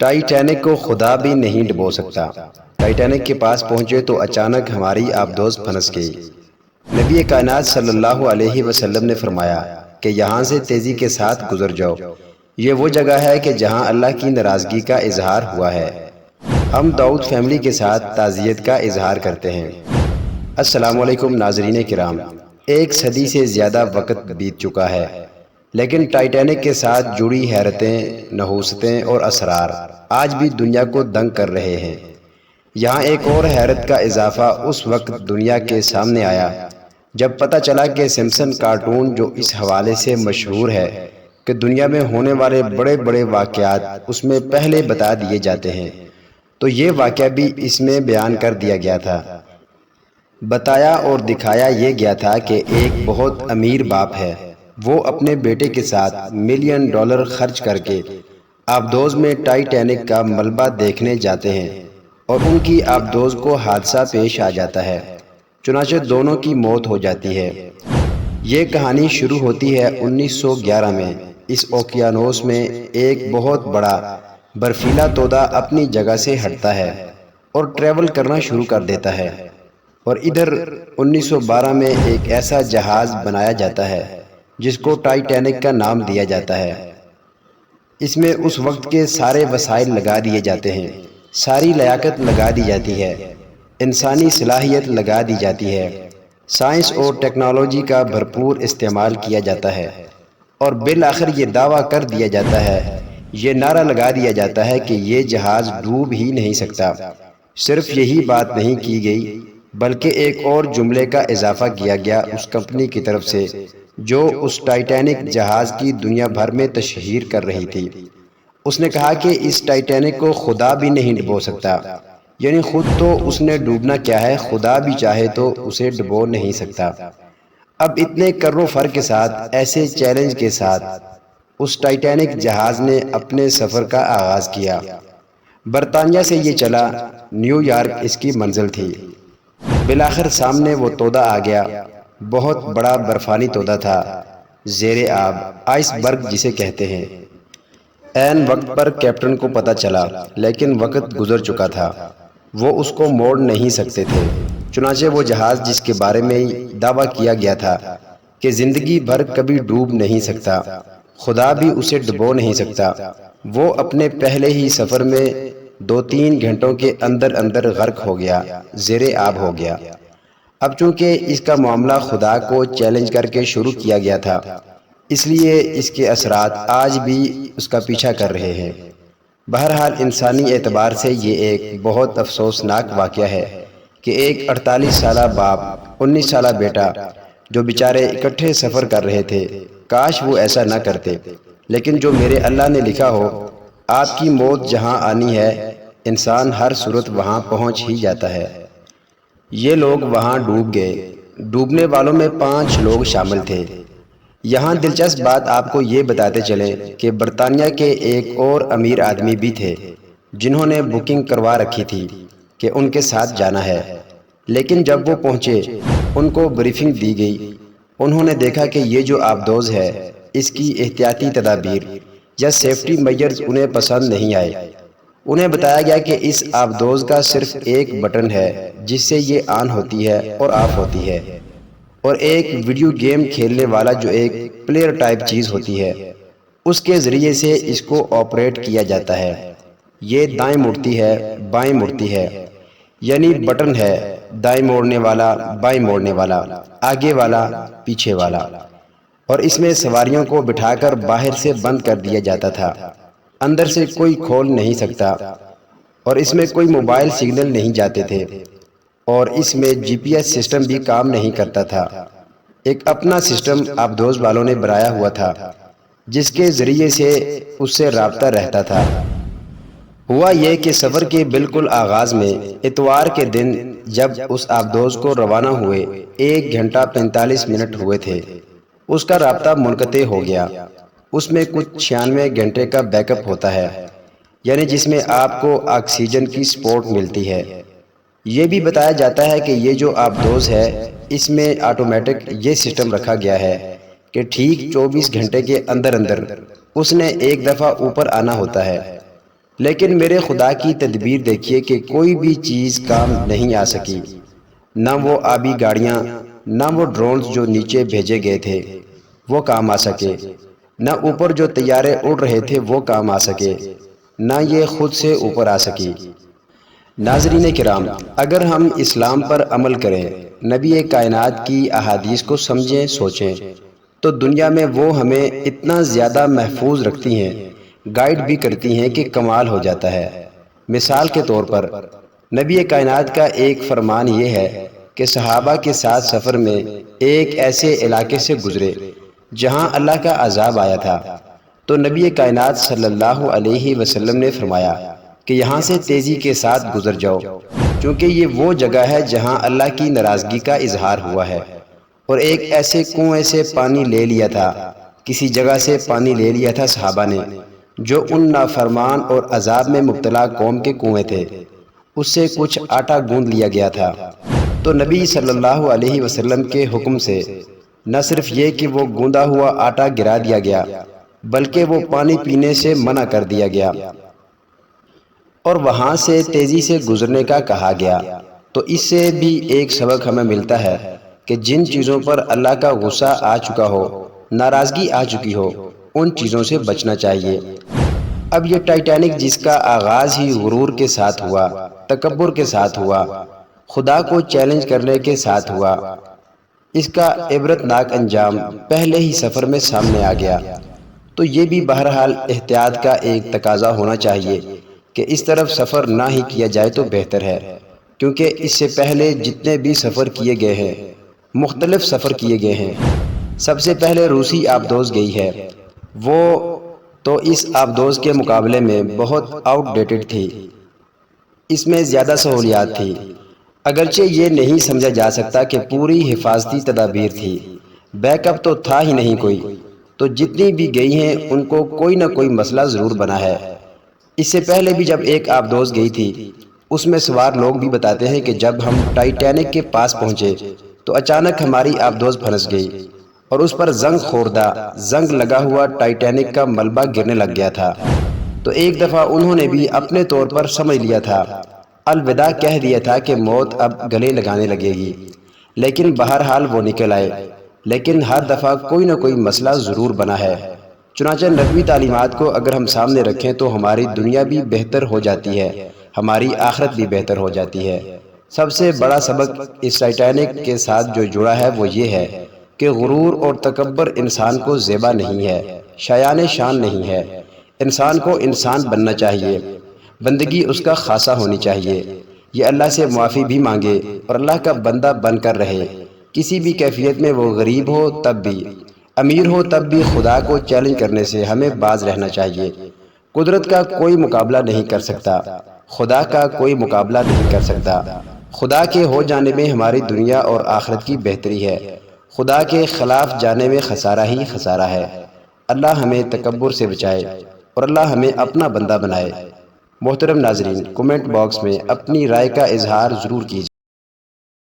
Titanic کو خدا بھی نہیں ڈبو سکتا۔ ٹائٹینک کے پاس پہنچے تو اچانک ہماری آبدوز پھنس گئی۔ نبی کائنات صلی اللہ علیہ وسلم نے فرمایا کہ یہاں سے تیزی کے ساتھ گزر جاؤ، یہ وہ جگہ ہے کہ جہاں اللہ کی ناراضگی کا اظہار ہوا ہے۔ ہم داؤد فیملی کے ساتھ تعزیت کا اظہار کرتے ہیں۔ السلام علیکم ناظرین کرام، ایک صدی سے زیادہ وقت بیت چکا ہے، لیکن ٹائٹینک کے ساتھ جڑی حیرتیں، نحوستیں اور اسرار آج بھی دنیا کو دنگ کر رہے ہیں۔ یہاں ایک اور حیرت کا اضافہ اس وقت دنیا کے سامنے آیا جب پتہ چلا کہ سمپسن کارٹون جو اس حوالے سے مشہور ہے کہ دنیا میں ہونے والے بڑے بڑے واقعات اس میں پہلے بتا دیے جاتے ہیں، تو یہ واقعہ بھی اس میں بیان کر دیا گیا تھا۔ بتایا اور دکھایا یہ گیا تھا کہ ایک بہت امیر باپ ہے، وہ اپنے بیٹے کے ساتھ ملین ڈالر خرچ کر کے آبدوز میں ٹائٹینک کا ملبہ دیکھنے جاتے ہیں، اور ان کی آبدوز کو حادثہ پیش آ جاتا ہے، چنانچہ دونوں کی موت ہو جاتی ہے۔ یہ کہانی شروع ہوتی ہے 1911 میں۔ اس اوقیانوس میں ایک بہت بڑا برفیلا تودہ اپنی جگہ سے ہٹتا ہے اور ٹریول کرنا شروع کر دیتا ہے، اور ادھر 1912 میں ایک ایسا جہاز بنایا جاتا ہے جس کو ٹائٹینک کا نام دیا جاتا ہے۔ اس میں اس وقت کے سارے وسائل لگا دیے جاتے ہیں، ساری لیاقت لگا دی جاتی ہے، انسانی صلاحیت لگا دی جاتی ہے، سائنس اور ٹیکنالوجی کا بھرپور استعمال کیا جاتا ہے، اور بالآخر یہ دعویٰ کر دیا جاتا ہے، یہ نعرہ لگا دیا جاتا ہے کہ یہ جہاز ڈوب ہی نہیں سکتا۔ صرف یہی بات نہیں کی گئی، بلکہ ایک اور جملے کا اضافہ کیا گیا اس کمپنی کی طرف سے جو اس ٹائٹینک جہاز کی دنیا بھر میں تشہیر کر رہی تھی۔ اس نے کہا کہ اس ٹائٹینک کو خدا بھی نہیں ڈبو سکتا، یعنی خود تو اس نے ڈوبنا کیا ہے، خدا بھی چاہے تو اسے ڈبو نہیں سکتا۔ اب اتنے کر و فر کے ساتھ، ایسے چیلنج کے ساتھ اس ٹائٹینک جہاز نے اپنے سفر کا آغاز کیا۔ برطانیہ سے یہ چلا، نیو یارک اس کی منزل تھی۔ بالآخر سامنے وہ تودہ آ گیا، بہت بڑا برفانی تودہ تھا، زیر آب، آئس برگ جسے کہتے ہیں۔ عین وقت پر کیپٹن کو پتہ چلا، لیکن وقت گزر چکا تھا، وہ اس کو موڑ نہیں سکتے تھے۔ چنانچہ وہ جہاز جس کے بارے میں دعویٰ کیا گیا تھا کہ زندگی بھر کبھی ڈوب نہیں سکتا، خدا بھی اسے ڈبو نہیں سکتا، وہ اپنے پہلے ہی سفر میں 2-3 گھنٹوں کے اندر اندر غرق ہو گیا، زیر آب ہو گیا۔ اب چونکہ اس کا معاملہ خدا کو چیلنج کر کے شروع کیا گیا تھا، اس لیے اس کے اثرات آج بھی اس کا پیچھا کر رہے ہیں۔ بہرحال انسانی اعتبار سے یہ ایک بہت افسوسناک واقعہ ہے کہ ایک 48 سالہ باپ، 19 سالہ بیٹا جو بیچارے اکٹھے سفر کر رہے تھے، کاش وہ ایسا نہ کرتے، لیکن جو میرے اللہ نے لکھا ہو، آپ کی موت جہاں آنی ہے، انسان ہر صورت وہاں پہنچ ہی جاتا ہے۔ یہ لوگ وہاں ڈوب گئے۔ ڈوبنے والوں میں 5 لوگ شامل تھے۔ یہاں دلچسپ بات آپ کو یہ بتاتے چلیں کہ برطانیہ کے ایک اور امیر آدمی بھی تھے جنہوں نے بکنگ کروا رکھی تھی کہ ان کے ساتھ جانا ہے، لیکن جب وہ پہنچے ان کو بریفنگ دی گئی۔ انہوں نے دیکھا کہ یہ جو آبدوز ہے، اس کی احتیاطی تدابیر یا سیفٹی میجرز انہیں پسند نہیں آئے۔ انہیں بتایا گیا کہ اس آبدوز کا صرف ایک بٹن ہے جس سے یہ آن ہوتی ہے اور آف ہوتی ہے، اور ایک ویڈیو گیم کھیلنے والا جو ایک پلیئر ٹائپ چیز ہوتی ہے، اس کے ذریعے سے اس کو آپریٹ کیا جاتا ہے۔ یہ دائیں مڑتی ہے، بائیں مڑتی ہے، یعنی بٹن ہے دائیں موڑنے والا، بائیں موڑنے والا، آگے والا، پیچھے والا، اور اس میں سواریوں کو بٹھا کر باہر سے بند کر دیا جاتا تھا، اندر سے کوئی کھول نہیں سکتا، اور اس میں کوئی موبائل سگنل نہیں جاتے تھے، اور اس میں جی پی ایس سسٹم بھی کام نہیں کرتا تھا۔ ایک اپنا سسٹم آبدوز والوں نے بنایا ہوا تھا جس کے ذریعے سے اس سے رابطہ رہتا تھا۔ ہوا یہ کہ سفر کے بالکل آغاز میں اتوار کے دن جب اس آبدوز کو روانہ ہوئے 1 گھنٹہ 45 منٹ ہوئے تھے، اس کا رابطہ منقطع ہو گیا۔ اس میں کچھ 96 گھنٹے کا بیک اپ ہوتا ہے، یعنی جس میں آپ کو آکسیجن کی سپورٹ ملتی ہے۔ یہ بھی بتایا جاتا ہے کہ یہ جو آبدوز ہے، اس میں آٹومیٹک یہ سسٹم رکھا گیا ہے کہ ٹھیک 24 گھنٹے کے اندر اندر اس نے ایک دفعہ اوپر آنا ہوتا ہے۔ لیکن میرے خدا کی تدبیر دیکھیے کہ کوئی بھی چیز کام نہیں آ سکی، نہ وہ آبی گاڑیاں، نہ وہ ڈرونز جو نیچے بھیجے گئے تھے وہ کام آ سکے، نہ اوپر جو طیارے اڑ رہے تھے وہ کام آ سکے، نہ یہ خود سے اوپر آ سکی۔ ناظرین کرام، اگر ہم اسلام پر عمل کریں، نبی کائنات کی احادیث کو سمجھیں، سوچیں، تو دنیا میں وہ ہمیں اتنا زیادہ محفوظ رکھتی ہیں، گائیڈ بھی کرتی ہیں کہ کمال ہو جاتا ہے۔ مثال کے طور پر نبی کائنات کا ایک فرمان یہ ہے کہ صحابہ کے ساتھ سفر میں ایک ایسے علاقے سے گزرے جہاں اللہ کا عذاب آیا تھا، تو نبی کائنات صلی اللہ علیہ وسلم نے فرمایا کہ یہاں سے تیزی کے ساتھ گزر جاؤ، چونکہ یہ وہ جگہ ہے جہاں اللہ کی ناراضگی کا اظہار ہوا ہے۔ اور ایک ایسے کنویں سے پانی لے لیا تھا، کسی جگہ سے پانی لے لیا تھا صحابہ نے جو ان نافرمان اور عذاب میں مبتلا قوم کے کنویں تھے، اس سے کچھ آٹا گوندھ لیا گیا تھا، تو نبی صلی اللہ علیہ وسلم کے حکم سے نہ صرف یہ کہ وہ گوندا ہوا آٹا گرا دیا گیا، بلکہ وہ پانی پینے سے منع کر دیا گیا اور وہاں سے تیزی سے گزرنے کا کہا گیا۔ تو اس سے بھی ایک سبق ہمیں ملتا ہے کہ جن چیزوں پر اللہ کا غصہ آ چکا ہو، ناراضگی آ چکی ہو، ان چیزوں سے بچنا چاہیے۔ اب یہ ٹائٹینک جس کا آغاز ہی غرور کے ساتھ ہوا، تکبر کے ساتھ ہوا، خدا کو چیلنج کرنے کے ساتھ ہوا، اس کا عبرتناک انجام پہلے ہی سفر میں سامنے آ گیا۔ تو یہ بھی بہرحال احتیاط کا ایک تقاضا ہونا چاہیے کہ اس طرف سفر نہ ہی کیا جائے تو بہتر ہے، کیونکہ اس سے پہلے جتنے بھی سفر کیے گئے ہیں، مختلف سفر کیے گئے ہیں۔ سب سے پہلے روسی آبدوز گئی ہے، وہ تو اس آبدوز کے مقابلے میں بہت آؤٹ ڈیٹڈ تھی، اس میں زیادہ سہولیات تھی، اگرچہ یہ نہیں سمجھا جا سکتا کہ پوری حفاظتی تدابیر تھی، بیک اپ تو تھا ہی نہیں کوئی، تو جتنی بھی گئی ہیں ان کو کوئی نہ کوئی مسئلہ ضرور بنا ہے۔ اس سے پہلے بھی جب ایک آبدوز گئی تھی، اس میں سوار لوگ بھی بتاتے ہیں کہ جب ہم ٹائٹینک کے پاس پہنچے تو اچانک ہماری آبدوز پھنس گئی اور اس پر زنگ خوردہ، زنگ لگا ہوا ٹائٹینک کا ملبہ گرنے لگ گیا تھا۔ تو ایک دفعہ انہوں نے بھی اپنے طور پر سمجھ لیا تھا، الوداع کہہ دیا تھا کہ موت اب گلے لگانے لگے گی، لیکن بہرحال وہ نکل آئے۔ لیکن ہر دفعہ کوئی نہ کوئی مسئلہ ضرور بنا ہے۔ چنانچہ نبوی تعلیمات کو اگر ہم سامنے رکھیں تو ہماری دنیا بھی بہتر ہو جاتی ہے، ہماری آخرت بھی بہتر ہو جاتی ہے۔ سب سے بڑا سبق اس ٹائٹینک کے ساتھ جو جڑا ہے وہ یہ ہے کہ غرور اور تکبر انسان کو زیبا نہیں ہے، شایان شان نہیں ہے۔ انسان کو انسان بننا چاہیے، بندگی اس کا خاصہ ہونی چاہیے، یہ اللہ سے معافی بھی مانگے اور اللہ کا بندہ بن کر رہے، کسی بھی کیفیت میں، وہ غریب ہو تب بھی، امیر ہو تب بھی خدا کو چیلنج کرنے سے ہمیں باز رہنا چاہیے۔ قدرت کا کوئی مقابلہ نہیں کر سکتا، خدا کا کوئی مقابلہ نہیں کر سکتا۔ خدا کے ہو جانے میں ہماری دنیا اور آخرت کی بہتری ہے، خدا کے خلاف جانے میں خسارہ ہی خسارہ ہے۔ اللہ ہمیں تکبر سے بچائے اور اللہ ہمیں اپنا بندہ بنائے۔ محترم ناظرین، کومنٹ باکس میں اپنی رائے کا اظہار ضرور کیجیے۔